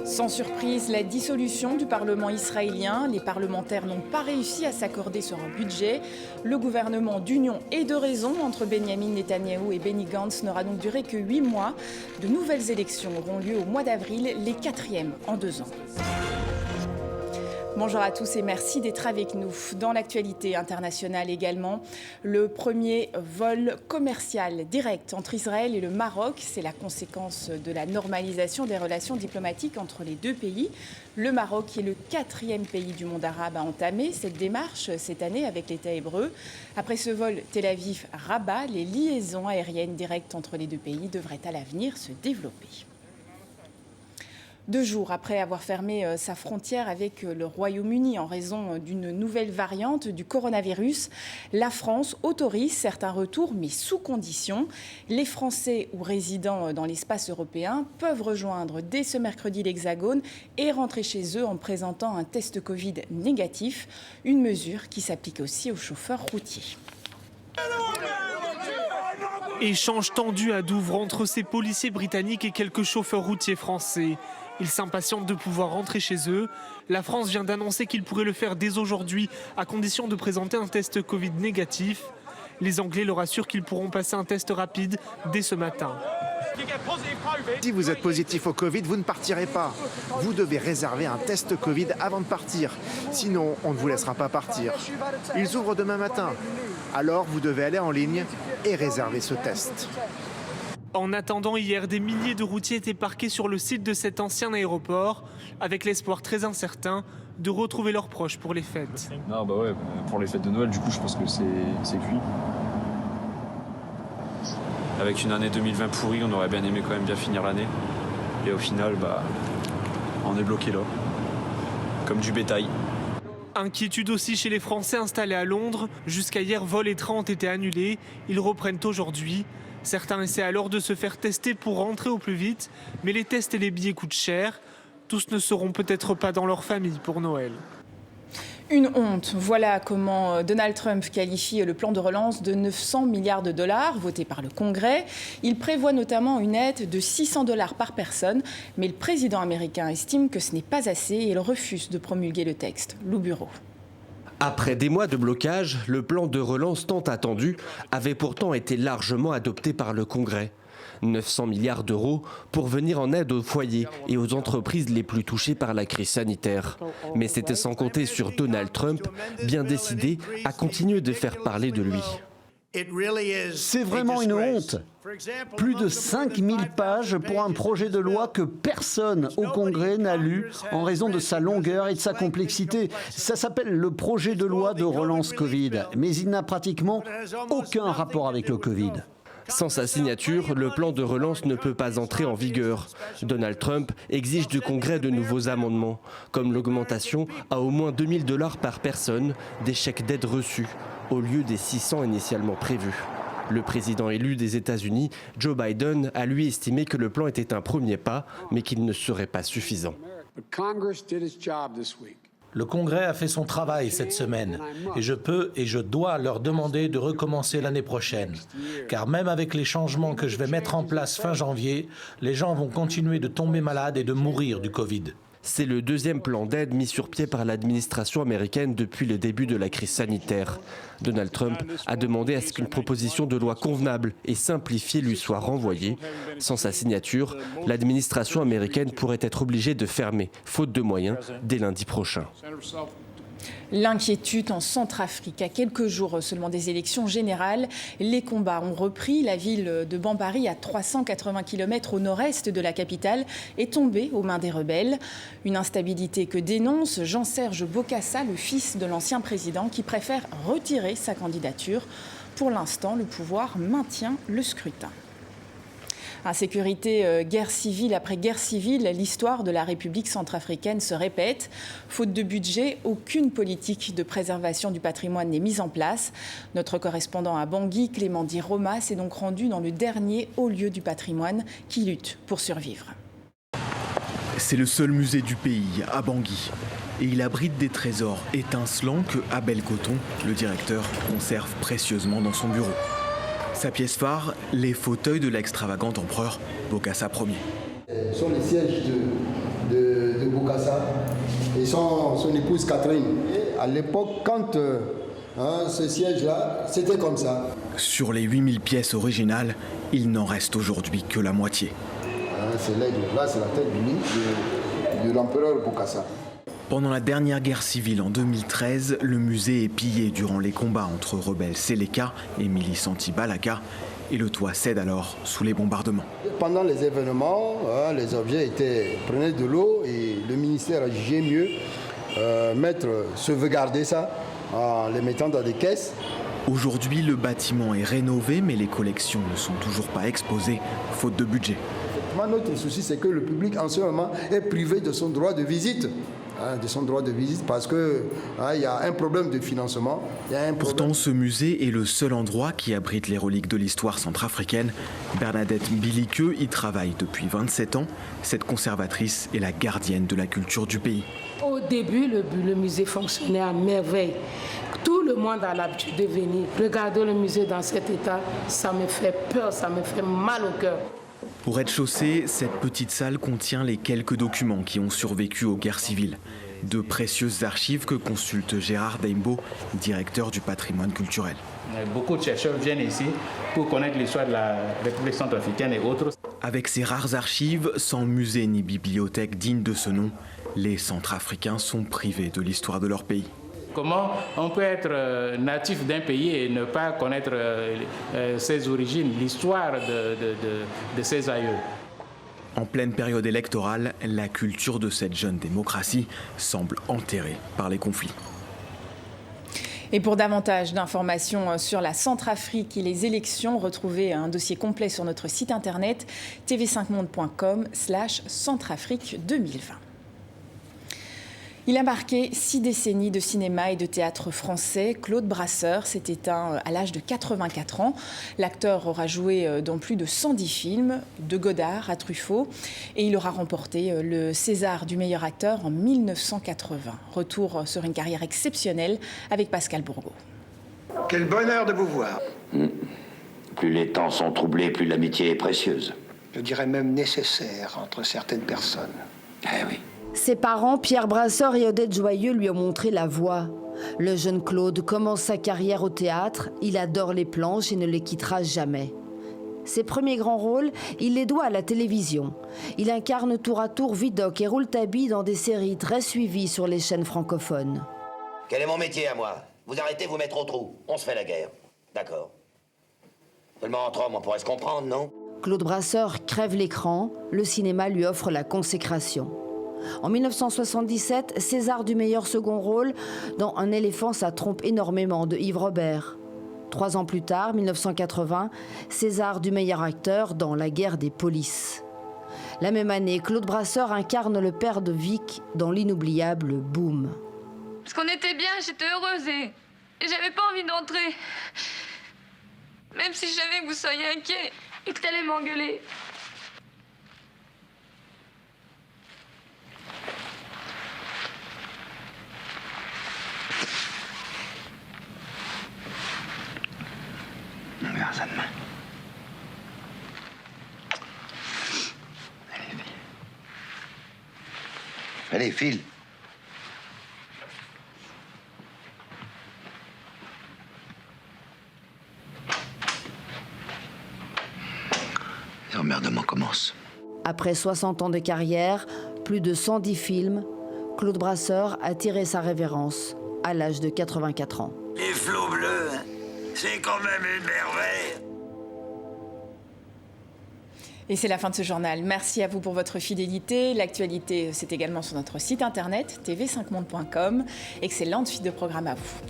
Sans surprise, la dissolution du Parlement israélien. Les parlementaires n'ont pas réussi à s'accorder sur un budget. Le gouvernement d'union et de raison entre Benyamin Netanyahou et Benny Gantz n'aura donc duré que 8 mois. De nouvelles élections auront lieu au mois d'avril, les 4e en 2 ans. Bonjour à tous et merci d'être avec nous. Dans l'actualité internationale également, le premier vol commercial direct entre Israël et le Maroc, c'est la conséquence de la normalisation des relations diplomatiques entre les deux pays. Le Maroc, qui est le 4e pays du monde arabe, a entamé cette démarche cette année avec l'État hébreu. Après ce vol Tel Aviv-Rabat, les liaisons aériennes directes entre les deux pays devraient à l'avenir se développer. 2 jours après avoir fermé sa frontière avec le Royaume-Uni en raison d'une nouvelle variante du coronavirus, la France autorise certains retours, mais sous condition. Les Français ou résidents dans l'espace européen peuvent rejoindre dès ce mercredi l'Hexagone et rentrer chez eux en présentant un test Covid négatif, une mesure qui s'applique aussi aux chauffeurs routiers. Échange tendu à Douvres entre ces policiers britanniques et quelques chauffeurs routiers français. Ils s'impatientent de pouvoir rentrer chez eux. La France vient d'annoncer qu'ils pourraient le faire dès aujourd'hui, à condition de présenter un test Covid négatif. Les Anglais leur assurent qu'ils pourront passer un test rapide dès ce matin. Si vous êtes positif au Covid, vous ne partirez pas. Vous devez réserver un test Covid avant de partir. Sinon, on ne vous laissera pas partir. Ils ouvrent demain matin. Alors, vous devez aller en ligne et réserver ce test. En attendant, hier, des milliers de routiers étaient parqués sur le site de cet ancien aéroport, avec l'espoir très incertain de retrouver leurs proches pour les fêtes. Non, bah ouais, pour les fêtes de Noël, du coup, je pense que c'est cuit. Avec une année 2020 pourrie, on aurait bien aimé quand même bien finir l'année. Et au final, bah, on est bloqué là, comme du bétail. Inquiétude aussi chez les Français installés à Londres. Jusqu'à hier, vols et trains ont été annulés. Ils reprennent aujourd'hui. Certains essaient alors de se faire tester pour rentrer au plus vite, mais les tests et les billets coûtent cher. Tous ne seront peut-être pas dans leur famille pour Noël. Une honte. Voilà comment Donald Trump qualifie le plan de relance de 900 milliards de dollars voté par le Congrès. Il prévoit notamment une aide de 600 dollars par personne, mais le président américain estime que ce n'est pas assez et il refuse de promulguer le texte. Lou Bureau. Après des mois de blocage, le plan de relance tant attendu avait pourtant été largement adopté par le Congrès. 900 milliards d'euros pour venir en aide aux foyers et aux entreprises les plus touchées par la crise sanitaire. Mais c'était sans compter sur Donald Trump, bien décidé à continuer de faire parler de lui. C'est vraiment une honte. Plus de 5000 pages pour un projet de loi que personne au Congrès n'a lu en raison de sa longueur et de sa complexité. Ça s'appelle le projet de loi de relance Covid, mais il n'a pratiquement aucun rapport avec le Covid. Sans sa signature, le plan de relance ne peut pas entrer en vigueur. Donald Trump exige du Congrès de nouveaux amendements, comme l'augmentation à au moins 2000 dollars par personne des chèques d'aide reçus, au lieu des 600 initialement prévus. Le président élu des États-Unis, Joe Biden, a lui estimé que le plan était un premier pas, mais qu'il ne serait pas suffisant. Le Congrès a fait son travail cette semaine et je peux et je dois leur demander de recommencer l'année prochaine. Car même avec les changements que je vais mettre en place fin janvier, les gens vont continuer de tomber malades et de mourir du Covid. C'est le deuxième plan d'aide mis sur pied par l'administration américaine depuis le début de la crise sanitaire. Donald Trump a demandé à ce qu'une proposition de loi convenable et simplifiée lui soit renvoyée. Sans sa signature, l'administration américaine pourrait être obligée de fermer, faute de moyens, dès lundi prochain. L'inquiétude en Centrafrique. À quelques jours seulement des élections générales, les combats ont repris. La ville de Bambari, à 380 km au nord-est de la capitale, est tombée aux mains des rebelles. Une instabilité que dénonce Jean-Serge Bokassa, le fils de l'ancien président, qui préfère retirer sa candidature. Pour l'instant, le pouvoir maintient le scrutin. Insécurité, guerre civile après guerre civile, l'histoire de la République centrafricaine se répète. Faute de budget, aucune politique de préservation du patrimoine n'est mise en place. Notre correspondant à Bangui, Clément Di Roma, s'est donc rendu dans le dernier haut lieu du patrimoine qui lutte pour survivre. C'est le seul musée du pays, à Bangui. et il abrite des trésors étincelants que Abel Coton, le directeur, conserve précieusement dans son bureau. Sa pièce phare, les fauteuils de l'extravagant empereur Bokassa Ier. Ce sont les sièges de Bokassa et son épouse Catherine. Et à l'époque, quand ce siège-là, c'était comme ça. Sur les 8000 pièces originales, il n'en reste aujourd'hui que la moitié. C'est là, c'est la tête de l'empereur Bokassa. Pendant la dernière guerre civile en 2013, le musée est pillé durant les combats entre rebelles Séléka et milices anti-Balaka, et le toit cède alors sous les bombardements. Pendant les événements, les objets prenaient de l'eau et le ministère a jugé mieux sauvegarder ça en les mettant dans des caisses. Aujourd'hui, le bâtiment est rénové, mais les collections ne sont toujours pas exposées, faute de budget. Notre souci, c'est que le public, en ce moment, est privé de son droit de visite. Parce qu'il y a un problème de financement. Pourtant, ce musée est le seul endroit qui abrite les reliques de l'histoire centrafricaine. Bernadette Mbiliqueux y travaille depuis 27 ans. Cette conservatrice est la gardienne de la culture du pays. Au début, le musée fonctionnait à merveille. Tout le monde a l'habitude de venir. Regarder le musée dans cet état, ça me fait peur, ça me fait mal au cœur. Au rez-de-chaussée, cette petite salle contient les quelques documents qui ont survécu aux guerres civiles. De précieuses archives que consulte Gérard Daimbo, directeur du patrimoine culturel. Beaucoup de chercheurs viennent ici pour connaître l'histoire de la République centrafricaine et autres. Avec ces rares archives, sans musée ni bibliothèque digne de ce nom, les Centrafricains sont privés de l'histoire de leur pays. Comment on peut être natif d'un pays et ne pas connaître ses origines, l'histoire de ses aïeux? En pleine période électorale, la culture de cette jeune démocratie semble enterrée par les conflits. Et pour davantage d'informations sur la Centrafrique et les élections, retrouvez un dossier complet sur notre site internet tv5monde.com/Centrafrique 2020. Il a marqué 6 décennies de cinéma et de théâtre français. Claude Brasseur s'est éteint à l'âge de 84 ans. L'acteur aura joué dans plus de 110 films, de Godard à Truffaut, et il aura remporté le César du meilleur acteur en 1980. Retour sur une carrière exceptionnelle avec Pascal Bourgault. Quel bonheur de vous voir. Plus les temps sont troublés, plus l'amitié est précieuse. Je dirais même nécessaire entre certaines personnes. Eh oui. Ses parents, Pierre Brasseur et Odette Joyeux, lui ont montré la voie. Le jeune Claude commence sa carrière au théâtre, il adore les planches et ne les quittera jamais. Ses premiers grands rôles, il les doit à la télévision. Il incarne tour à tour Vidocq et Rouletabille dans des séries très suivies sur les chaînes francophones. Quel est mon métier à moi? Vous arrêtez, vous mettre au trou. On se fait la guerre. D'accord. Seulement entre hommes, on pourrait se comprendre, non? Claude Brasseur crève l'écran, le cinéma lui offre la consécration. En 1977, César du meilleur second rôle dans Un éléphant, ça trompe énormément de Yves Robert. 3 ans plus tard, 1980, César du meilleur acteur dans La guerre des polices. La même année, Claude Brasseur incarne le père de Vic dans l'inoubliable Boom. Parce qu'on était bien, j'étais heureuse et j'avais pas envie d'entrer. Même si je savais que vous seriez inquiet et que t'allais m'engueuler. Regarde ça demain. Allez, file. L'emmerdement commence. Après 60 ans de carrière, plus de 110 films, Claude Brasseur a tiré sa révérence à l'âge de 84 ans. Les flots bleus, c'est quand même une merveille. Et c'est la fin de ce journal. Merci à vous pour votre fidélité. L'actualité, c'est également sur notre site internet tv5monde.com. Excellente suite de programme à vous.